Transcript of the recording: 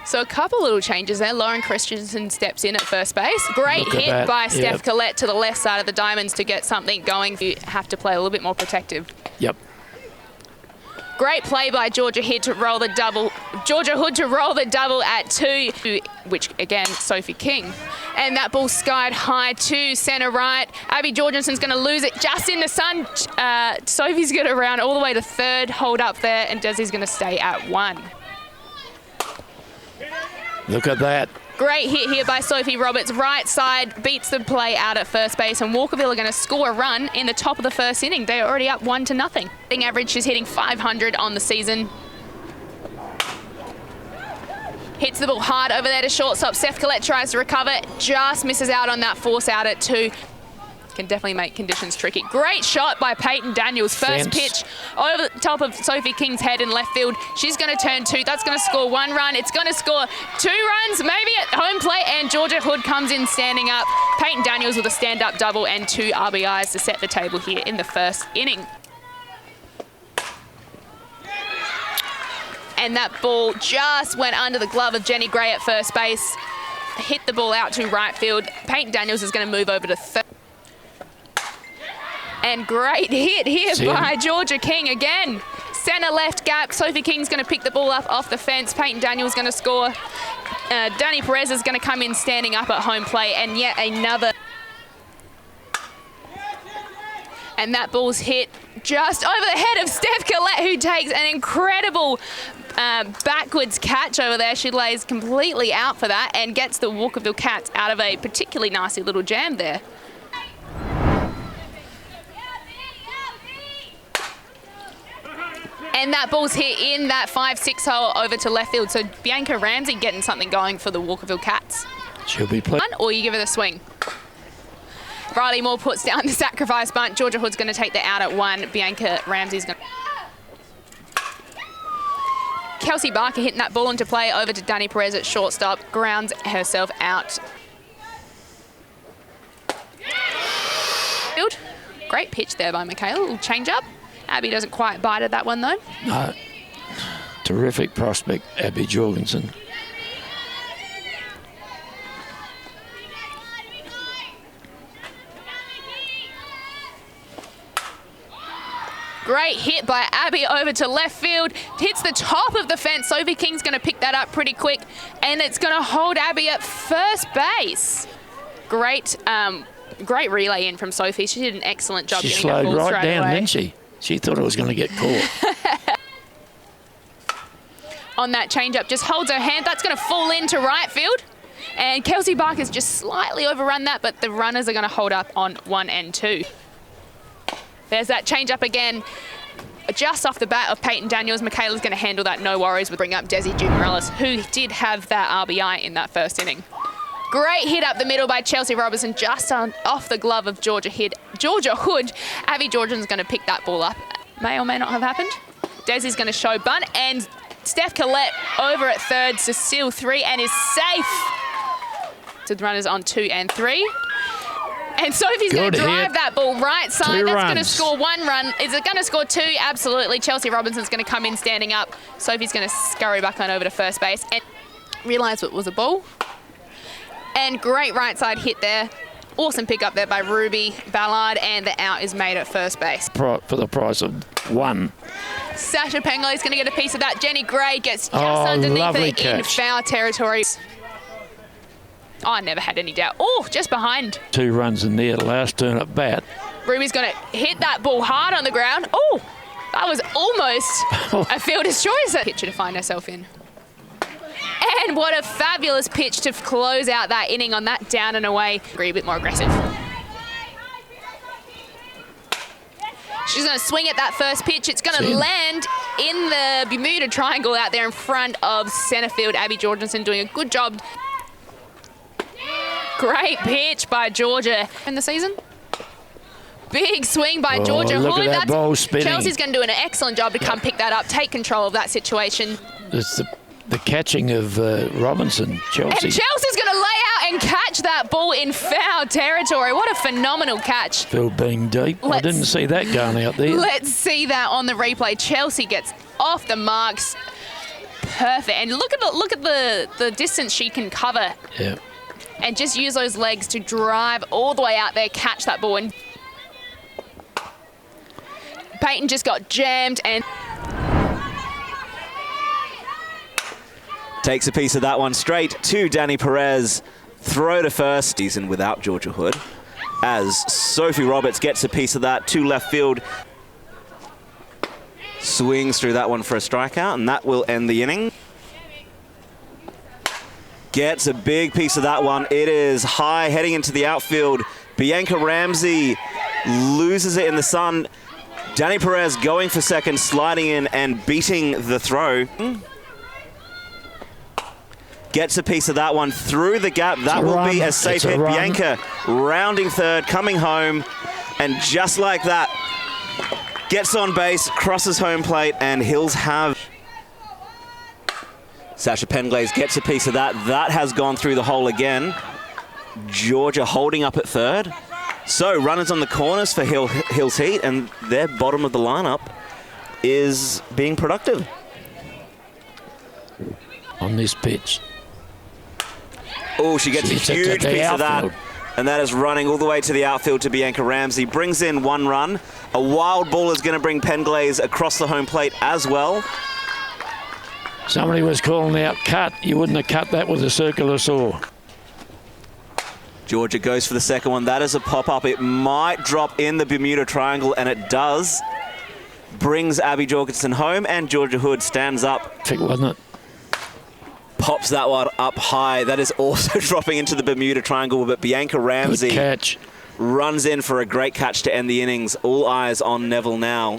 So a couple little changes there. Lauren Christensen steps in at first base. Great hit by Steph Collette to the left side of the diamonds to get something going. You have to play a little bit more protective. Yep. Great play by Georgia Hood to roll the double. Georgia Hood to roll the double at 2, which again, Sophie King. And that ball skied high to centre right. Abby Jorgensen's going to lose it just in the sun. Sophie's going to round all the way to third, hold up there, and Desi's going to stay at 1. Look at that. Great hit here by Sophie Roberts. Right side beats the play out at first base, and Walkerville are going to score a run in the top of the first inning. They're already up 1-0. Hitting average, she's hitting 500 on the season. Hits the ball hard over there to shortstop. Steph Collette tries to recover, just misses out on that force out at 2. Can definitely make conditions tricky. Great shot by Peyton Daniels. First pitch over the top of Sophie King's head in left field. She's going to turn 2. That's going to score 1 run. It's going to score 2 runs, maybe at home plate, and Georgia Hood comes in standing up. Peyton Daniels with a stand-up double and 2 RBIs to set the table here in the first inning. And that ball just went under the glove of Jenny Gray at first base. Hit the ball out to right field. Peyton Daniels is going to move over to third. And great hit here by Georgia King again. Centre left gap. Sophie King's going to pick the ball up off the fence. Peyton Daniels going to score. Dani Perez is going to come in standing up at home plate, and yet another. And that ball's hit just over the head of Steph Collette, who takes an incredible backwards catch over there. She lays completely out for that and gets the Walkerville Cats out of a particularly nasty little jam there. And that ball's hit in that 5-6 hole over to left field. So Bianca Ramsey getting something going for the Walkerville Cats. She'll be playing. Or you give her the swing. Riley Moore puts down the sacrifice bunt. Georgia Hood's going to take the out at 1. Bianca Ramsey's going to... Kelsey Barker hitting that ball into play over to Dani Perez at shortstop. Grounds herself out. Great pitch there by Michaela. Little change up. Abby doesn't quite bite at that one, though. No. Terrific prospect, Abby Jorgensen. Great hit by Abby over to left field. Hits the top of the fence. Sophie King's going to pick that up pretty quick, and it's going to hold Abby at first base. Great relay in from Sophie. She did an excellent job. She slowed right down, away. didn't she? She thought it was going to get caught. On that changeup, just holds her hand. That's going to fall into right field. And Kelsey Barker's just slightly overrun that, but the runners are going to hold up on 1 and 2. There's that changeup again. Just off the bat of Peyton Daniels. Michaela's going to handle that, no worries. We'll bring up Desi Morales, who did have that RBI in that first inning. Great hit up the middle by Chelsea Robertson, just off the glove of Georgia Hood. Abby Jorgensen's going to pick that ball up. May or may not have happened. Desi's going to show bunt, and Steph Collette over at third to seal 3 and is safe. To the runners on 2 and 3. And Sophie's going to drive that ball right side. That's going to score 1 run. Is it going to score 2? Absolutely. Chelsea Robinson's going to come in standing up. Sophie's going to scurry back on over to first base and realise it was a ball. And great right side hit there. Awesome pick up there by Ruby Ballard, and the out is made at first base. For the price of 1. Sasha Pengler is going to get a piece of that. Jenny Gray gets just underneath it in foul territory. Oh, I never had any doubt. Oh, just behind. 2 runs in there, last turn at bat. Ruby's going to hit that ball hard on the ground. Oh, that was almost a fielder's choice. Pitcher to find herself in. And what a fabulous pitch to close out that inning on that down and away. A bit more aggressive. She's going to swing at that first pitch. It's going to land in the Bermuda Triangle out there in front of centre field. Abby Jorgensen doing a good job. Great pitch by Georgia in the season. Big swing by Georgia Hood. Look at that ball spinning. Chelsea's going to do an excellent job to come pick that up, take control of that situation. It's the catching of Robinson, Chelsea. And Chelsea's going to lay out and catch that ball in foul territory. What a phenomenal catch. Field being deep. I didn't see that going out there. Let's see that on the replay. Chelsea gets off the marks. perfect. And look at the distance she can cover. Yeah. And just use those legs to drive all the way out there, catch that ball. And Peyton just got jammed and takes a piece of that one straight to Danny Perez. Throw to first. He's in without Georgia Hood. As Sophie Roberts gets a piece of that to left field. Swings through that one for a strikeout, and that will end the inning. Gets a big piece of that one. It is high, heading into the outfield. Bianca Ramsey loses it in the sun. Danny Perez going for second, sliding in and beating the throw. Gets a piece of that one through the gap. That will be a safe hit. Bianca rounding third, coming home, and just like that, gets on base, crosses home plate, and Hills have. Sasha Penglaze gets a piece of that. That has gone through the hole again. Georgia holding up at third. So runners on the corners for Hills Heat, and their bottom of the lineup is being productive. On this pitch. Oh, she gets a huge piece of that. And that is running all the way to the outfield to Bianca Ramsey. Brings in one run. A wild ball is going to bring Penglaze across the home plate as well. Somebody was calling out cut. You wouldn't have cut that with a circular saw. Georgia goes for the second one. That is a pop-up. It might drop in the Bermuda Triangle, and it does. Brings Abby Jorgensen home, and Georgia Hood stands up. I think, wasn't it? Pops that one up high. That is also dropping into the Bermuda Triangle, but Bianca Ramsey Good catch. runs in for a great catch to end the innings. All eyes on Neville now.